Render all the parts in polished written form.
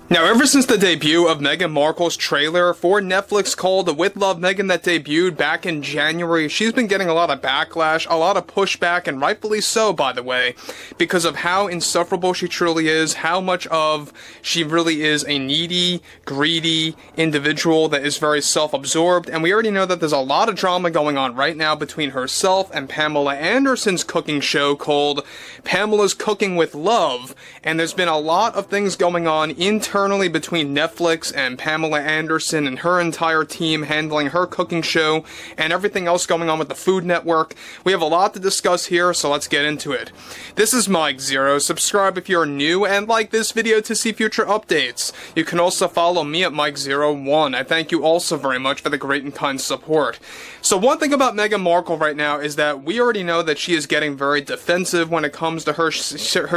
Now, ever since the debut of Meghan Markle's trailer for Netflix called With Love Meghan that debuted back in January, she's been getting a lot of backlash, a lot of pushback, and rightfully so, by the way, because of how insufferable she truly is, how much of she really is a needy, greedy individual that is very self-absorbed, and we already know that there's a lot of drama going on right now between herself and Pamela Anderson's cooking show called Pamela's Cooking with Love, and there's been a lot of things going on internally between Netflix and Pamela Anderson and her entire team handling her cooking show and everything else going on with the Food Network. We have a lot to discuss here, so let's get into it. This is Mike Zero. Subscribe if you're new and like this video to see future updates. You can also follow me at Mike01. I thank you also very much for the great and kind support. So one thing about Meghan Markle right now is that we already know that she is getting very defensive when it comes to her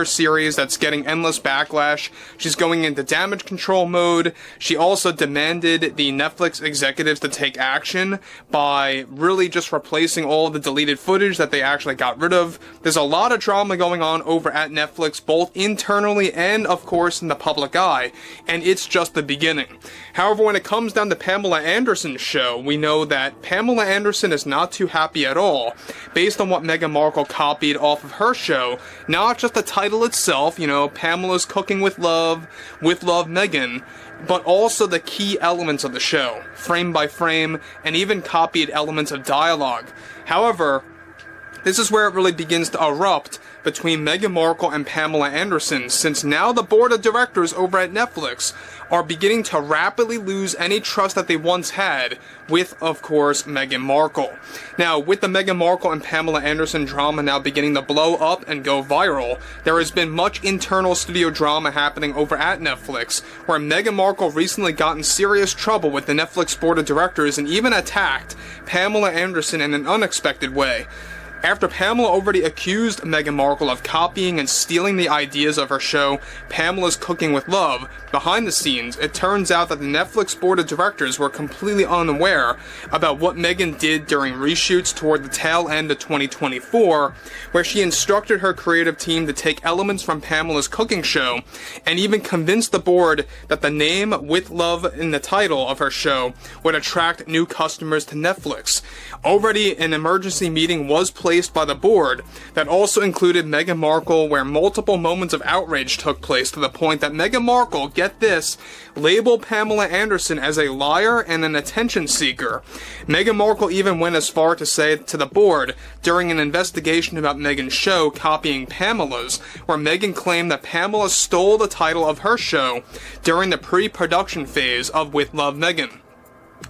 series that's getting endless backlash. She's going into damage control mode. She also demanded the Netflix executives to take action by really just replacing all of the deleted footage that they actually got rid of. There's a lot of drama going on over at Netflix, both internally and, of course, in the public eye, and it's just the beginning. However, when it comes down to Pamela Anderson's show, we know that Pamela Anderson is not too happy at all, based on what Meghan Markle copied off of her show, not just the title itself, you know, Pamela's Cooking with Love Meghan, but also the key elements of the show, frame by frame, and even copied elements of dialogue. However, this is where it really begins to erupt between Meghan Markle and Pamela Anderson, since now the board of directors over at Netflix are beginning to rapidly lose any trust that they once had with, of course, Meghan Markle. Now, with the Meghan Markle and Pamela Anderson drama now beginning to blow up and go viral, there has been much internal studio drama happening over at Netflix, where Meghan Markle recently got in serious trouble with the Netflix board of directors and even attacked Pamela Anderson in an unexpected way. After Pamela already accused Meghan Markle of copying and stealing the ideas of her show, Pamela's Cooking with Love, behind the scenes, it turns out that the Netflix board of directors were completely unaware about what Meghan did during reshoots toward the tail end of 2024, where she instructed her creative team to take elements from Pamela's cooking show and even convinced the board that the name With Love in the title of her show would attract new customers to Netflix. Already an emergency meeting was placed by the board that also included Meghan Markle, where multiple moments of outrage took place to the point that Meghan Markle, get this, labeled Pamela Anderson as a liar and an attention seeker. Meghan Markle even went as far to say to the board during an investigation about Meghan's show copying Pamela's, where Meghan claimed that Pamela stole the title of her show during the pre-production phase of With Love Meghan.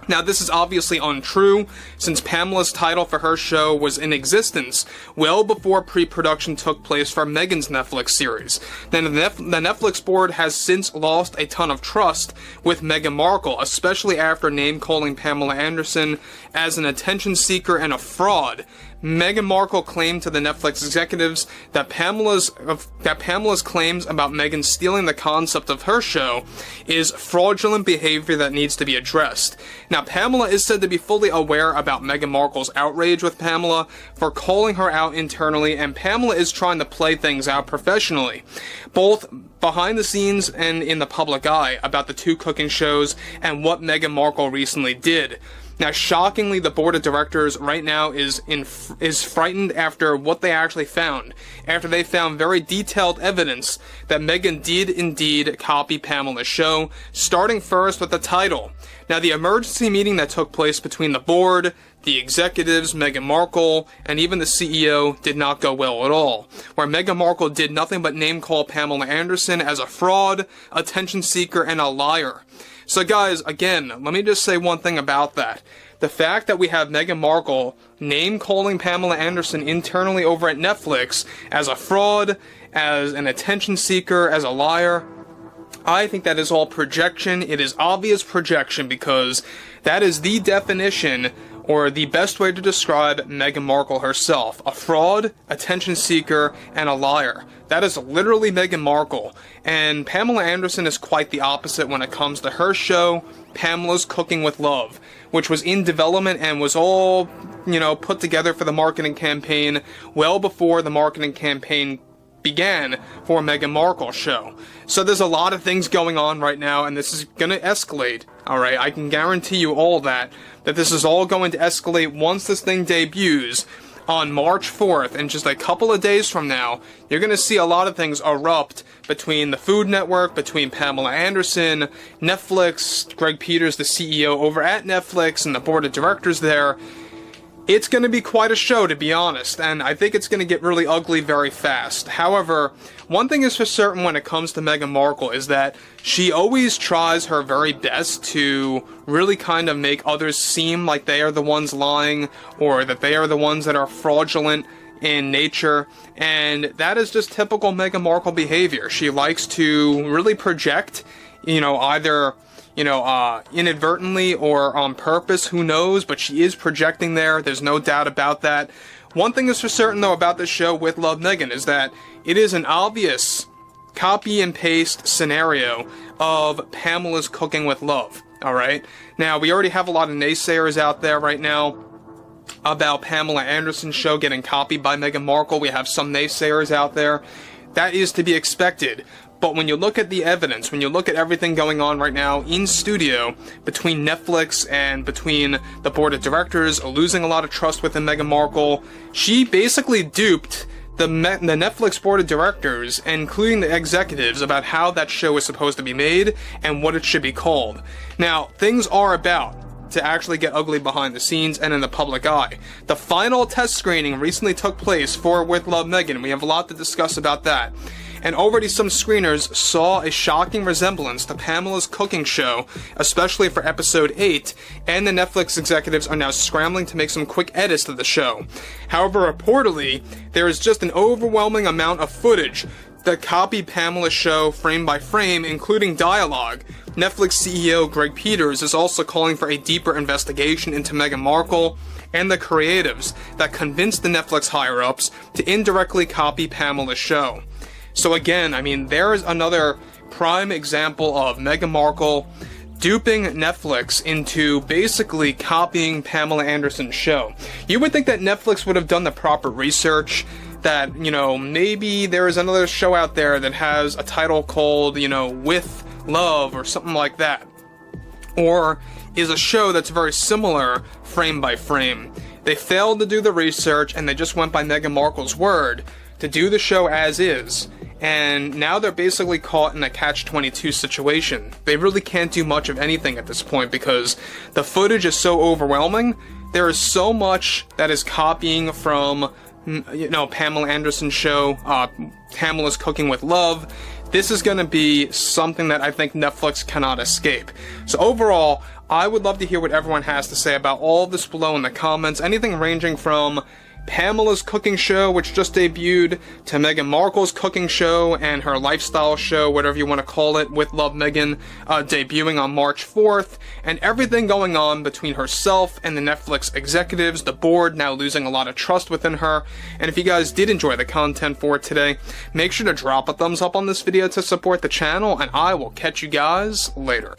Now, this is obviously untrue, since Pamela's title for her show was in existence well before pre-production took place for Meghan's Netflix series. Then the Netflix board has since lost a ton of trust with Meghan Markle, especially after name-calling Pamela Anderson as an attention seeker and a fraud. Meghan Markle claimed to the Netflix executives that Pamela's claims about Meghan stealing the concept of her show is fraudulent behavior that needs to be addressed. Now, Pamela is said to be fully aware about Meghan Markle's outrage with Pamela for calling her out internally, and Pamela is trying to play things out professionally, both behind the scenes and in the public eye, about the two cooking shows and what Meghan Markle recently did. Now, shockingly, the board of directors right now is frightened after what they actually found, after they found very detailed evidence that Meghan did indeed copy Pamela's show, starting first with the title. Now, the emergency meeting that took place between the board, the executives, Meghan Markle, and even the CEO did not go well at all, where Meghan Markle did nothing but name-call Pamela Anderson as a fraud, attention seeker, and a liar. So guys, again, let me just say one thing about that. The fact that we have Meghan Markle name-calling Pamela Anderson internally over at Netflix as a fraud, as an attention seeker, as a liar, I think that is all projection. It is obvious projection, because that is the definition or the best way to describe Meghan Markle herself. A fraud, attention seeker, and a liar. That is literally Meghan Markle. And Pamela Anderson is quite the opposite when it comes to her show, Pamela's Cooking with Love, which was in development and was all, put together for the marketing campaign well before the marketing campaign began for Meghan Markle's show. So there's a lot of things going on right now, and this is gonna escalate, alright? I can guarantee you all that this is all going to escalate once this thing debuts on March 4th, and just a couple of days from now, you're going to see a lot of things erupt between the Food Network, between Pamela Anderson, Netflix, Greg Peters, the CEO over at Netflix, and the board of directors there. It's going to be quite a show, to be honest, and I think it's going to get really ugly very fast. However, one thing is for certain when it comes to Meghan Markle is that she always tries her very best to really kind of make others seem like they are the ones lying, or that they are the ones that are fraudulent in nature, and that is just typical Meghan Markle behavior. She likes to really project, either inadvertently or on purpose, who knows, but she is projecting there's no doubt about that. One thing is for certain, though, about this show with Love Meghan is that it is an obvious copy and paste scenario of Pamela's Cooking with Love, alright? Now, we already have a lot of naysayers out there right now about Pamela Anderson's show getting copied by Meghan Markle. We have some naysayers out there. That is to be expected. But when you look at the evidence, when you look at everything going on right now in studio between Netflix and between the board of directors, losing a lot of trust within Meghan Markle, she basically duped the Netflix board of directors, including the executives, about how that show is supposed to be made and what it should be called. Now, things are about to actually get ugly behind the scenes and in the public eye. The final test screening recently took place for With Love Meghan. We have a lot to discuss about that. And already some screeners saw a shocking resemblance to Pamela's cooking show, especially for episode 8, and the Netflix executives are now scrambling to make some quick edits to the show. However, reportedly, there is just an overwhelming amount of footage that copy Pamela's show frame by frame, including dialogue. Netflix CEO Greg Peters is also calling for a deeper investigation into Meghan Markle and the creatives that convinced the Netflix higher-ups to indirectly copy Pamela's show. So again, there is another prime example of Meghan Markle duping Netflix into basically copying Pamela Anderson's show. You would think that Netflix would have done the proper research, that, maybe there is another show out there that has a title called, With Love or something like that. Or is a show that's very similar frame by frame. They failed to do the research and they just went by Meghan Markle's word to do the show as is. And now they're basically caught in a catch-22 situation. They really can't do much of anything at this point because the footage is so overwhelming. There is so much that is copying from, Pamela Anderson's show, Pamela's Cooking with Love. This is going to be something that I think Netflix cannot escape. So overall, I would love to hear what everyone has to say about all of this below in the comments. Anything ranging from Pamela's cooking show, which just debuted, to Meghan Markle's cooking show and her lifestyle show, whatever you want to call it, With Love Meghan, debuting on March 4th, and everything going on between herself and the Netflix executives, the board now losing a lot of trust within her. And if you guys did enjoy the content for today, make sure to drop a thumbs up on this video to support the channel, and I will catch you guys later.